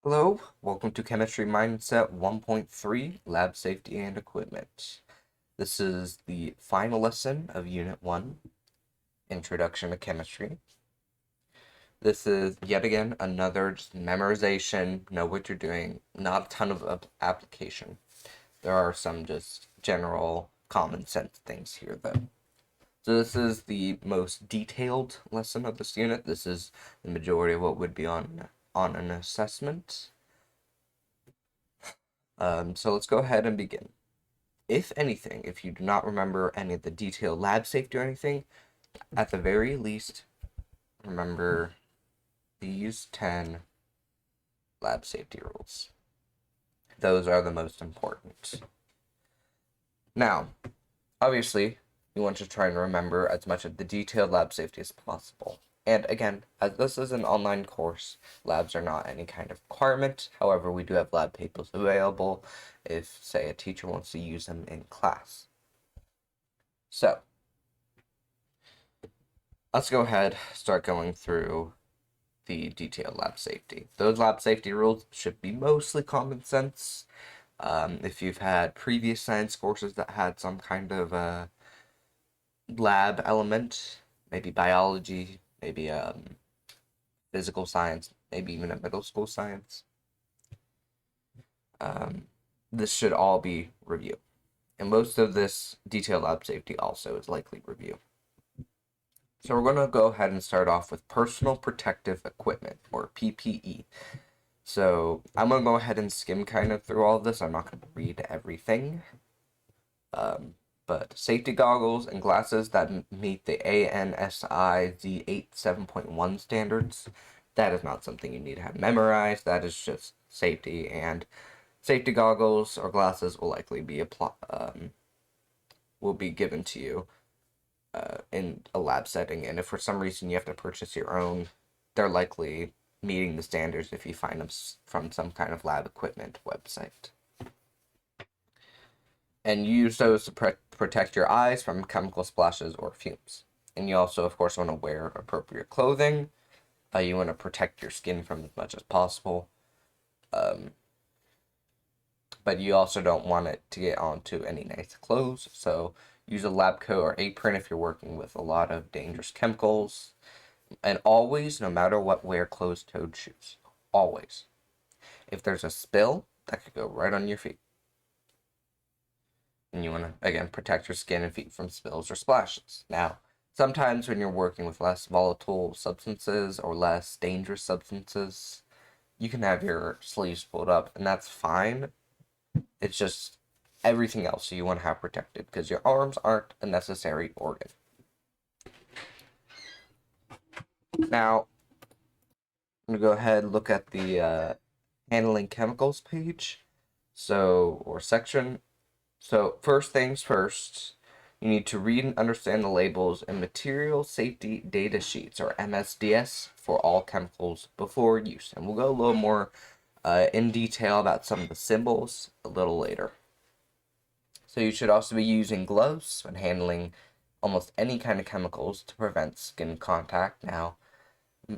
Hello, welcome to Chemistry Mindset 1.3, Lab Safety and Equipment. This is the final lesson of Unit 1, Introduction to Chemistry. This is, yet again, another just memorization, know what you're doing, not a ton of application. There are some just general common sense things here, though. So this is the most detailed lesson of this unit. This is the majority of what would be on an assessment. So let's go ahead and begin. If anything, if you do not remember any of the detailed lab safety or anything, at the very least, remember these 10 lab safety rules. Those are the most important. Now, obviously, you want to try and remember as much of the detailed lab safety as possible. And again, as this is an online course, labs are not any kind of requirement. However, we do have lab papers available if, say, a teacher wants to use them in class. So, let's go ahead, start going through the detailed lab safety. Those lab safety rules should be mostly common sense. If you've had previous science courses that had some kind of lab element, maybe biology, maybe physical science, maybe even a middle school science, this should all be review. And most of this detailed lab safety also is likely review. So we're going to go ahead and start off with personal protective equipment, or PPE. So I'm going to go ahead and skim kind of through all of this. I'm not going to read everything. But safety goggles and glasses that meet the ANSI Z87.1 standards, that is not something you need to have memorized. That is just safety, and safety goggles or glasses will likely be given to you in a lab setting. And if for some reason you have to purchase your own, they're likely meeting the standards if you find them from some kind of lab equipment website. And you use those to protect your eyes from chemical splashes or fumes. And you also, of course, want to wear appropriate clothing. You want to protect your skin from as much as possible. But you also don't want it to get onto any nice clothes. So use a lab coat or apron if you're working with a lot of dangerous chemicals. And always, no matter what, wear closed-toed shoes. Always. If there's a spill, that could go right on your feet. And you want to, again, protect your skin and feet from spills or splashes. Now, sometimes when you're working with less volatile substances or less dangerous substances, you can have your sleeves pulled up, and that's fine. It's just everything else you want to have protected, because your arms aren't a necessary organ. Now, I'm going to go ahead and look at the handling chemicals page, or section. So first things first, you need to read and understand the labels and material safety data sheets, or MSDS, for all chemicals before use. And we'll go a little more in detail about some of the symbols a little later. So you should also be using gloves when handling almost any kind of chemicals to prevent skin contact. Now,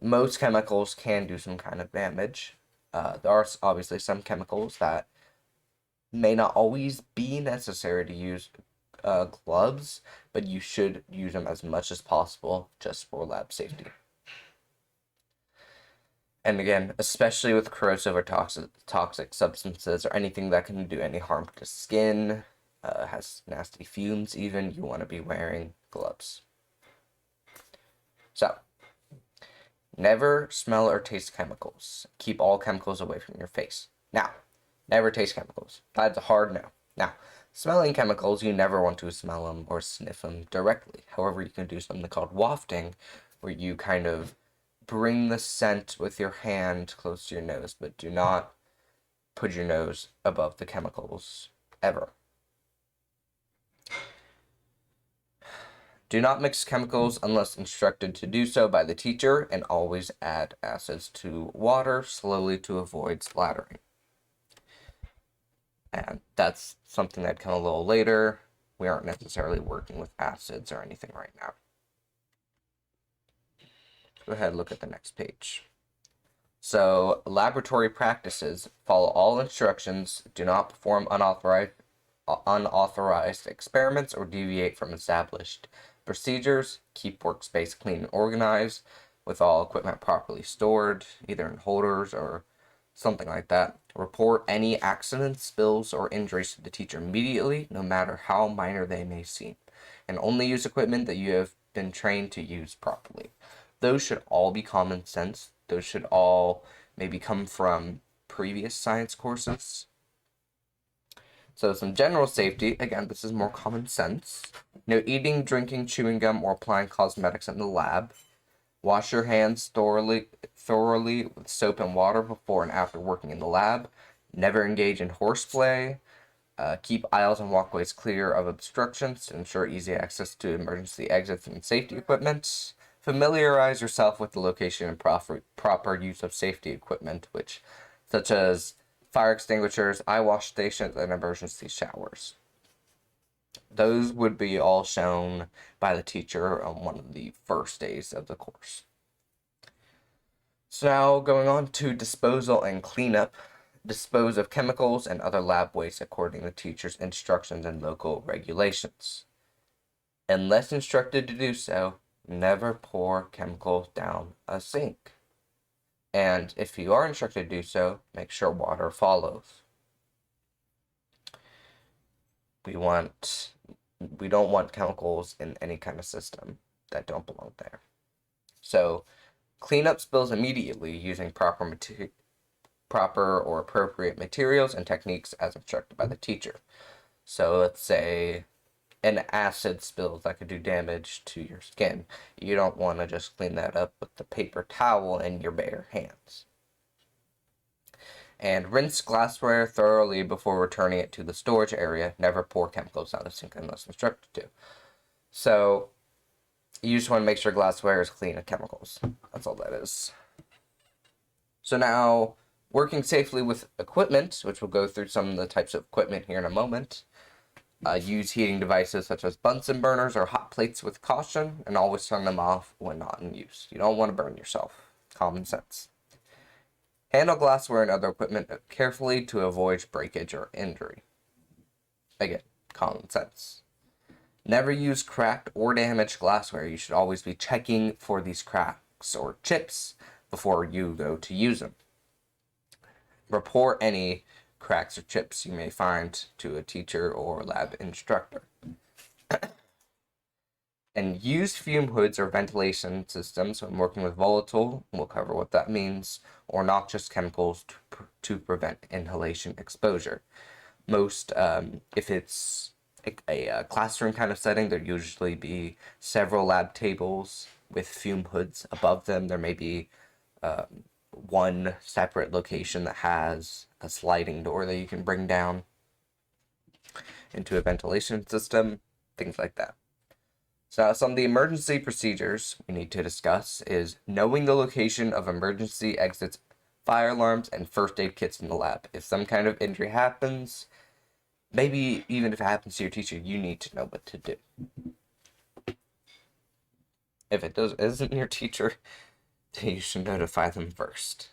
most chemicals can do some kind of damage. There are obviously some chemicals that may not always be necessary to use gloves, but you should use them as much as possible just for lab safety. And again, especially with corrosive or toxic substances or anything that can do any harm to skin, has nasty fumes even, you want to be wearing gloves. So, never smell or taste chemicals. Keep all chemicals away from your face. Now, never taste chemicals. That's a hard no. Now, smelling chemicals, you never want to smell them or sniff them directly. However, you can do something called wafting, where you kind of bring the scent with your hand close to your nose, but do not put your nose above the chemicals, ever. Do not mix chemicals unless instructed to do so by the teacher, and always add acids to water slowly to avoid splattering. And that's something that'd come a little later. We aren't necessarily working with acids or anything right now. Go ahead and look at the next page. So, laboratory practices: follow all instructions, do not perform unauthorized experiments or deviate from established procedures, keep workspace clean and organized, with all equipment properly stored, either in holders or something like that. Report any accidents, spills, or injuries to the teacher immediately, no matter how minor they may seem, and only use equipment that you have been trained to use properly. Those should all be common sense. Those should all maybe come from previous science courses. So some general safety, again, this is more common sense. No eating, drinking, chewing gum, or applying cosmetics in the lab. Wash your hands thoroughly with soap and water before and after working in the lab. Never engage in horseplay. Keep aisles and walkways clear of obstructions to ensure easy access to emergency exits and safety equipment. Familiarize yourself with the location and proper use of safety equipment, such as fire extinguishers, eye wash stations, and emergency showers. Those would be all shown by the teacher on one of the first days of the course. So now going on to disposal and cleanup. Dispose of chemicals and other lab waste according to the teacher's instructions and local regulations. Unless instructed to do so, never pour chemicals down a sink. And if you are instructed to do so, make sure water follows. We don't want chemicals in any kind of system that don't belong there. So, clean up spills immediately using proper or appropriate materials and techniques as instructed by the teacher. So let's say an acid spills that could do damage to your skin. You don't want to just clean that up with the paper towel in your bare hands. And rinse glassware thoroughly before returning it to the storage area. Never pour chemicals down the sink unless instructed to. So you just want to make sure glassware is clean of chemicals. That's all that is. So now, working safely with equipment, which we'll go through some of the types of equipment here in a moment. Use heating devices such as Bunsen burners or hot plates with caution, and always turn them off when not in use. You don't want to burn yourself. Common sense. Handle glassware and other equipment carefully to avoid breakage or injury. Again, common sense. Never use cracked or damaged glassware. You should always be checking for these cracks or chips before you go to use them. Report any cracks or chips you may find to a teacher or lab instructor. And use fume hoods or ventilation systems when working with volatile, we'll cover what that means, or noxious chemicals to prevent inhalation exposure. Most, if it's a classroom kind of setting, there'd usually be several lab tables with fume hoods above them. There may be one separate location that has a sliding door that you can bring down into a ventilation system, things like that. So some of the emergency procedures we need to discuss is knowing the location of emergency exits, fire alarms, and first aid kits in the lab. If some kind of injury happens, maybe even if it happens to your teacher, you need to know what to do. If it isn't your teacher, you should notify them first.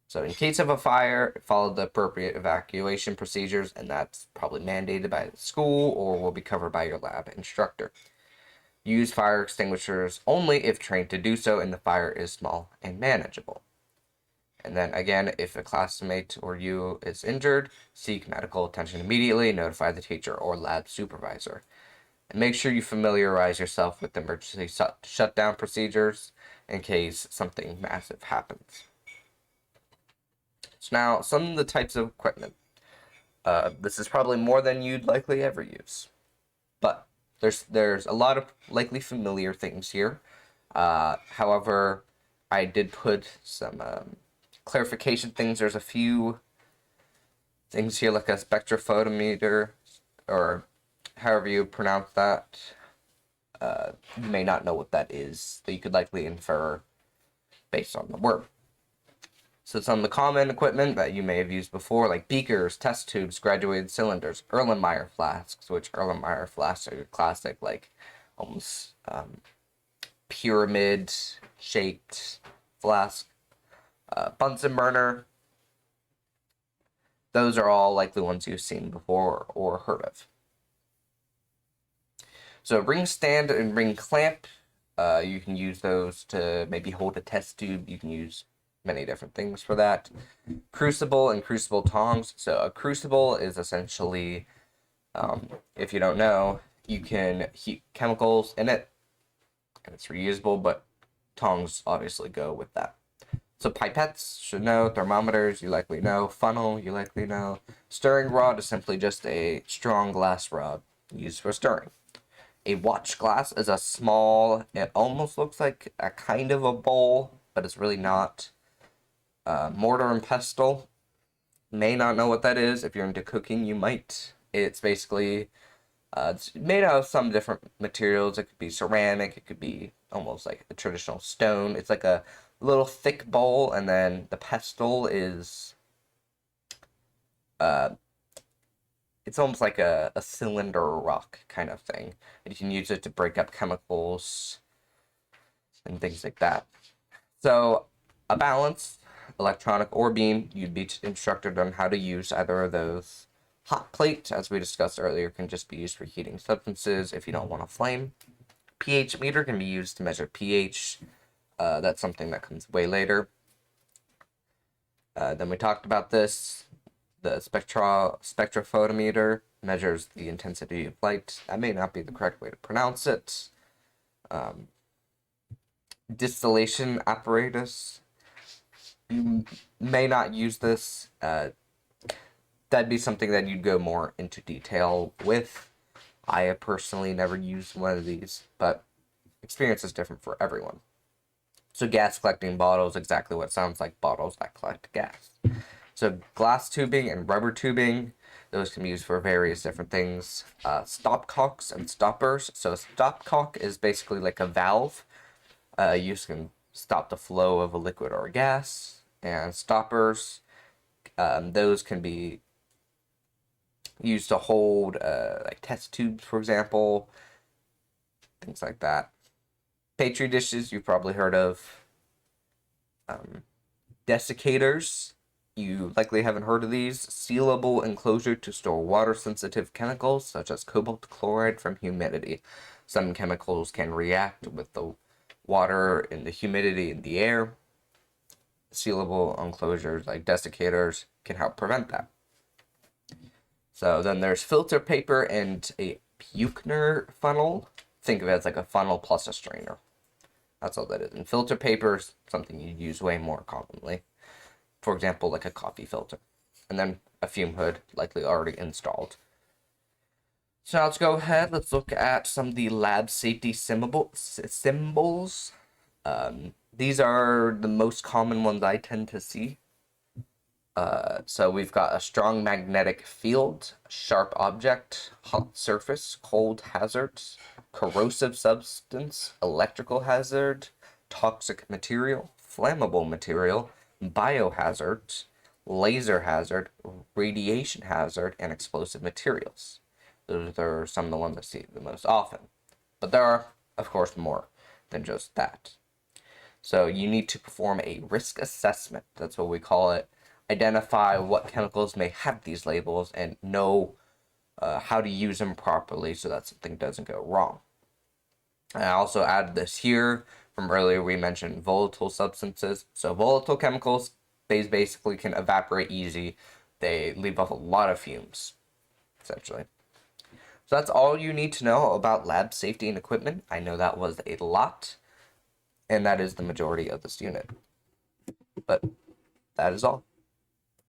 So in case of a fire, follow the appropriate evacuation procedures, and that's probably mandated by the school or will be covered by your lab instructor. Use fire extinguishers only if trained to do so and the fire is small and manageable. And then again, if a classmate or you is injured, seek medical attention immediately, notify the teacher or lab supervisor. And make sure you familiarize yourself with emergency shutdown procedures in case something massive happens. So now, some of the types of equipment. This is probably more than you'd likely ever use. But there's a lot of likely familiar things here. However, I did put some clarification things. There's a few things here like a spectrophotometer, or however you pronounce that. You may not know what that is, but you could likely infer based on the word. So some of the common equipment that you may have used before, like beakers, test tubes, graduated cylinders, Erlenmeyer flasks, which Erlenmeyer flasks are your classic, like, almost pyramid-shaped flask. Bunsen burner. Those are all likely ones you've seen before or heard of. So ring stand and ring clamp, you can use those to maybe hold a test tube. You can use many different things for that. Crucible and crucible tongs. So a crucible is essentially, if you don't know, you can heat chemicals in it, and it's reusable, but tongs obviously go with that. So pipettes, should know. Thermometers, you likely know. Funnel, you likely know. Stirring rod is simply just a strong glass rod used for stirring. A watch glass is a small, it almost looks like a kind of a bowl, but it's really not. Mortar and pestle, may not know what that is. If you're into cooking, you might. It's basically, it's made out of some different materials. It could be ceramic, it could be almost like a traditional stone. It's like a little thick bowl, and then the pestle is, it's almost like a cylinder rock kind of thing. And you can use it to break up chemicals and things like that. So a balance, electronic or beam, you'd be instructed on how to use either of those. Hot plate, as we discussed earlier, can just be used for heating substances if you don't want a flame. pH meter can be used to measure pH. That's something that comes way later. Then we talked about this. The spectrophotometer measures the intensity of light. That may not be the correct way to pronounce it. Distillation apparatus. You may not use this. That'd be something that you'd go more into detail with. I have personally never used one of these, but experience is different for everyone. So gas collecting bottles, exactly what it sounds like, bottles that collect gas. So glass tubing and rubber tubing, those can be used for various different things. Stopcocks and stoppers. So a stopcock is basically like a valve. You can stop the flow of a liquid or a gas. And stoppers, those can be used to hold like test tubes, for example, things like that. Petri dishes, you've probably heard of. Desiccators, you likely haven't heard of these. Sealable enclosure to store water-sensitive chemicals, such as cobalt chloride from humidity. Some chemicals can react with the water and the humidity in the air. Sealable enclosures like desiccators can help prevent that. So then there's filter paper and a Buchner funnel. Think of it as like a funnel plus a strainer. That's all that is. And filter paper is something you use way more commonly. For example, like a coffee filter. And then a fume hood, likely already installed. So now let's go ahead. Let's look at some of the lab safety symbols. These are the most common ones I tend to see. So we've got a strong magnetic field, sharp object, hot surface, cold hazards, corrosive substance, electrical hazard, toxic material, flammable material, biohazard, laser hazard, radiation hazard, and explosive materials. Those are some of the ones I see the most often. But there are, of course, more than just that. So you need to perform a risk assessment. That's what we call it. Identify what chemicals may have these labels and know how to use them properly so that something doesn't go wrong. I also added this here from earlier. We mentioned volatile substances. So volatile chemicals, they basically can evaporate easy. They leave off a lot of fumes, essentially. So that's all you need to know about lab safety and equipment. I know that was a lot, and that is the majority of this unit. But that is all.